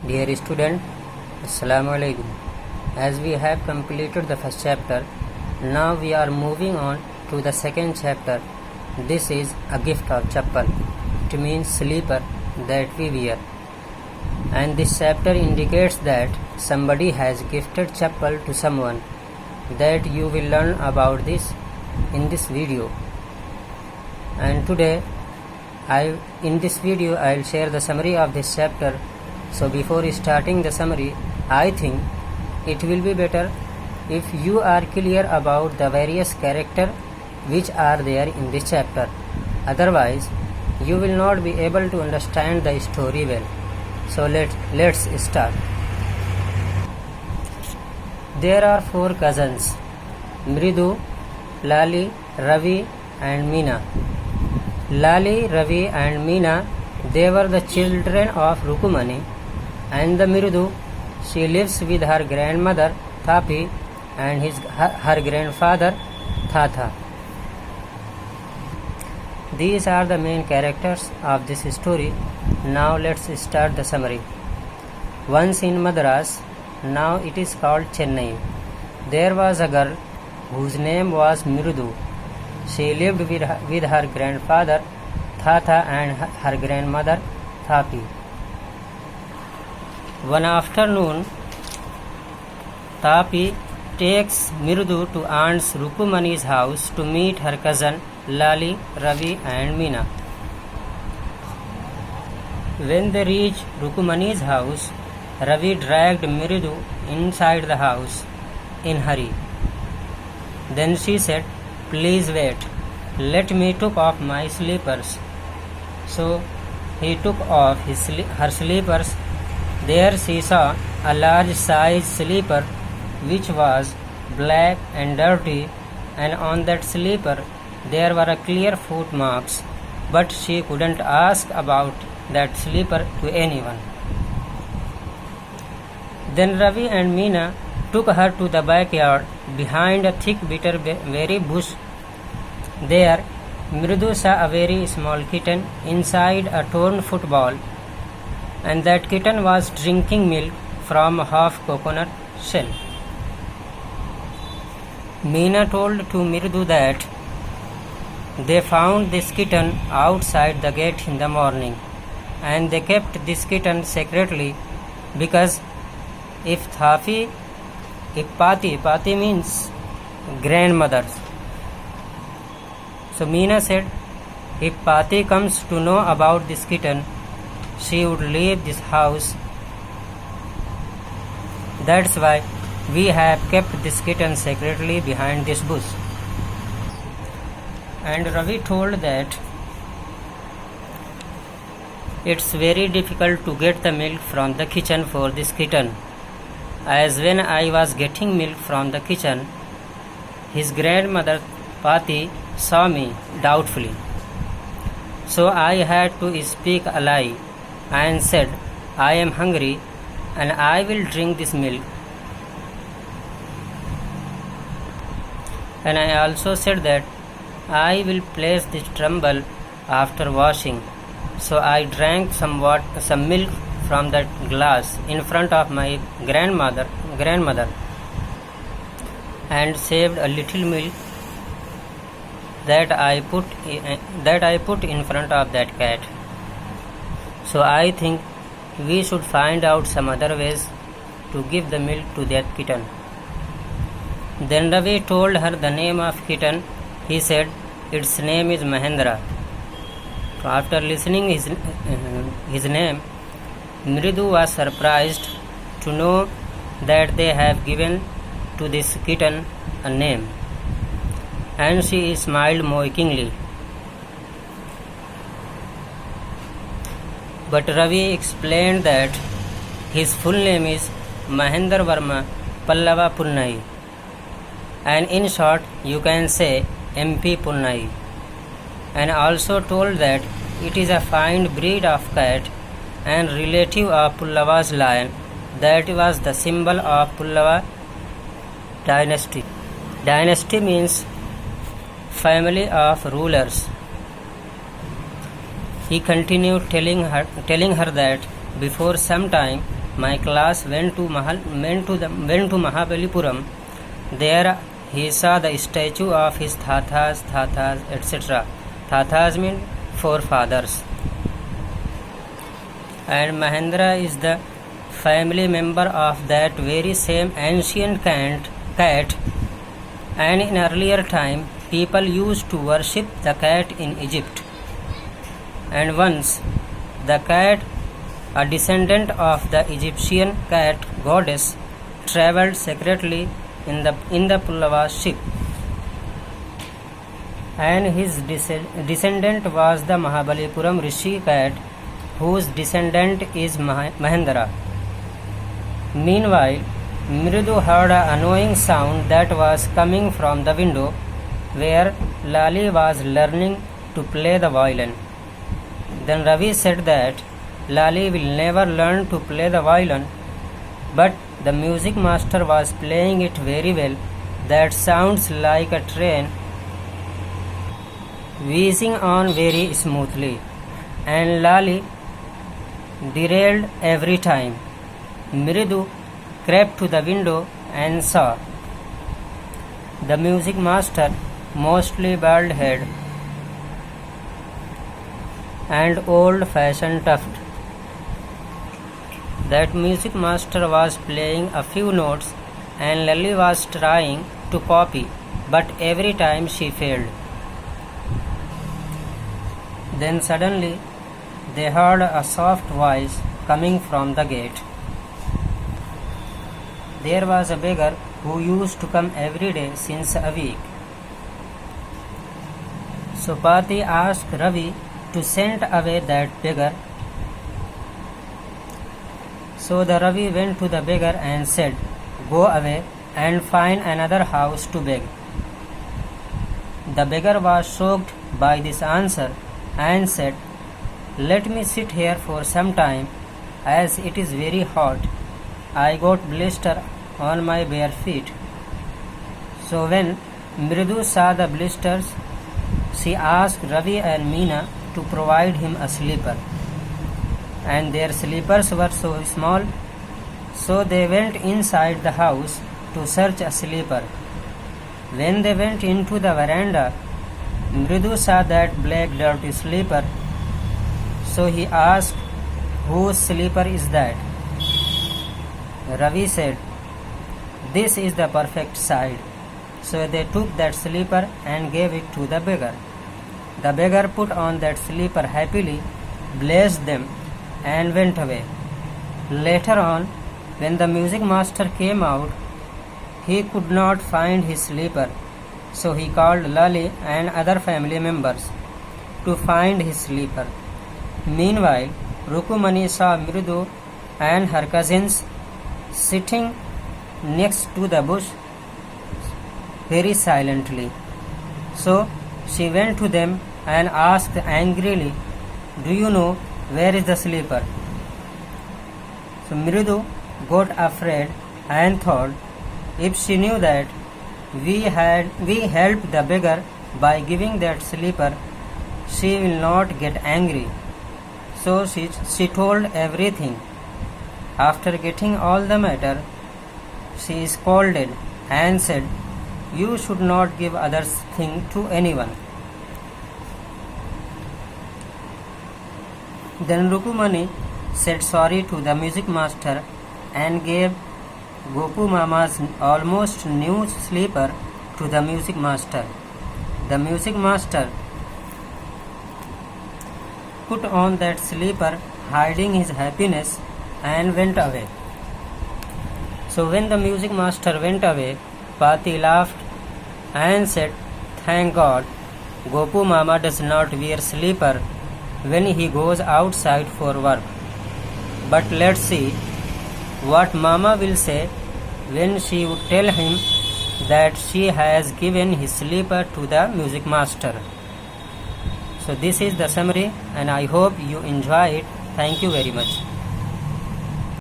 Dear student, Assalamu alaikum. As we have completed the first chapter, now we are moving on to the second chapter. This is a gift of chappal. It means slipper that we wear. And this chapter indicates that somebody has gifted chappal to someone. That you will learn about this in this video. And today, in this video, I will share the summary of this chapter. So before starting the summary, I think it will be better if you are clear about the various characters which are there in this chapter. Otherwise, you will not be able to understand the story well. So let's start. There are 4 cousins: Mridu, Lali, Ravi and Meena. Lali, Ravi and Meena, they were the children of Rukumani, and the Mridu, she lives with her grandmother Thapi and her grandfather Thatha. These are the main characters of this story. Now let's start the summary. Once in Madras, now it is called Chennai, there was a girl whose name was Mridu. She lived with her grandfather Thatha and her grandmother Thapi. One afternoon, Thapi takes Mridu to Aunt Rukumani's house to meet her cousin Lali, Ravi and Meena. When they reach Rukumani's house, Ravi dragged Mridu inside the house in a hurry. Then she said, "Please wait, let me take off my slippers." So he took off her slippers. There she saw a large size slipper which was black and dirty, and on that slipper there were clear foot marks, but she couldn't ask about that slipper to anyone. Then Ravi and Meena took her to the backyard behind a thick bitterberry bush. There Mridu saw a very small kitten inside a torn football, and that kitten was drinking milk from a half coconut shell. Meena told to Mridu that they found this kitten outside the gate in the morning, and they kept this kitten secretly because if Pati means grandmother. So Meena said, if Pati comes to know about this kitten, she would leave this house. That's why we have kept this kitten secretly behind this bush. And Ravi told that it's very difficult to get the milk from the kitchen for this kitten, as when I was getting milk from the kitchen, his grandmother Pati saw me doubtfully. So I had to speak a lie and said, I am hungry and I will drink this milk. And I also said that I will place this tremble after washing. So I drank some milk from that glass in front of my grandmother and saved a little milk that I put in front of that cat. So I think we should find out some other ways to give the milk to that kitten. Then Ravi told her the name of kitten. He said its name is Mahendra. So after listening his name, Mridu was surprised to know that they have given to this kitten a name, and she smiled mockingly. But Ravi explained that his full name is Mahendra Varma Pallava Punnai, and in short you can say MP Punnai, and also told that it is a fine breed of cat and relative of Pallava's lion that was the symbol of Pallava dynasty. Dynasty means family of rulers. He continued telling her that before some time my class went to Mahabalipuram. There he saw the statue of his Thathas, etc. Thathas mean forefathers. And Mahendra is the family member of that very same ancient cat. And in earlier time, people used to worship the cat in Egypt. And once the cat, a descendant of the Egyptian cat goddess, traveled secretly in the Pallava ship, and his descendant was the Mahabalipuram Rishi cat, whose descendant is Mahendra. Meanwhile, Mridu heard an annoying sound that was coming from the window where Lali was learning to play the violin. Then Ravi said that Lali will never learn to play the violin, but the music master was playing it very well. That sounds like a train whizzing on very smoothly, and Lali derailed every time. Mridu crept to the window and saw the music master, mostly bald head and old-fashioned tuft. That music master was playing a few notes and Lali was trying to copy, but every time she failed. Then suddenly they heard a soft voice coming from the gate. There was a beggar who used to come every day since a week. So Pati asked Ravi to send away that beggar. So the Ravi went to the beggar and said, "Go away and find another house to beg." The beggar was shocked by this answer and said, "Let me sit here for some time, as it is very hot. I got blister on my bare feet." So when Mridu saw the blisters, she asked Ravi and Meena to provide him a sleeper. And their sleepers were so small, so they went inside the house to search a sleeper. When they went into the veranda, Mridu saw that black dirty sleeper. So he asked, "Whose sleeper is that?" Ravi said, "This is the perfect side." So they took that sleeper and gave it to the beggar. The beggar put on that sleeper happily, blessed them, and went away. Later on, when the music master came out, he could not find his sleeper. So he called Lali and other family members to find his sleeper. Meanwhile, Rukumani saw Mridu and her cousins sitting next to the bush very silently. So she went to them and asked angrily, "Do you know where is the sleeper?" So Mridu got afraid and thought, if she knew that we helped the beggar by giving that sleeper, she will not get angry. So she told everything. After getting all the matter, she scolded and said, "You should not give others things to anyone." Then Rukumani said sorry to the music master and gave Gopu Mama's almost new sleeper to the music master. The music master put on that sleeper, hiding his happiness, and went away. So when the music master went away, Pati laughed and said, "Thank God, Gopu Mama does not wear sleeper when he goes outside for work. But let's see what Mama will say when she would tell him that she has given his sleeper to the music master." So this is the summary, and I hope you enjoy it. Thank you very much.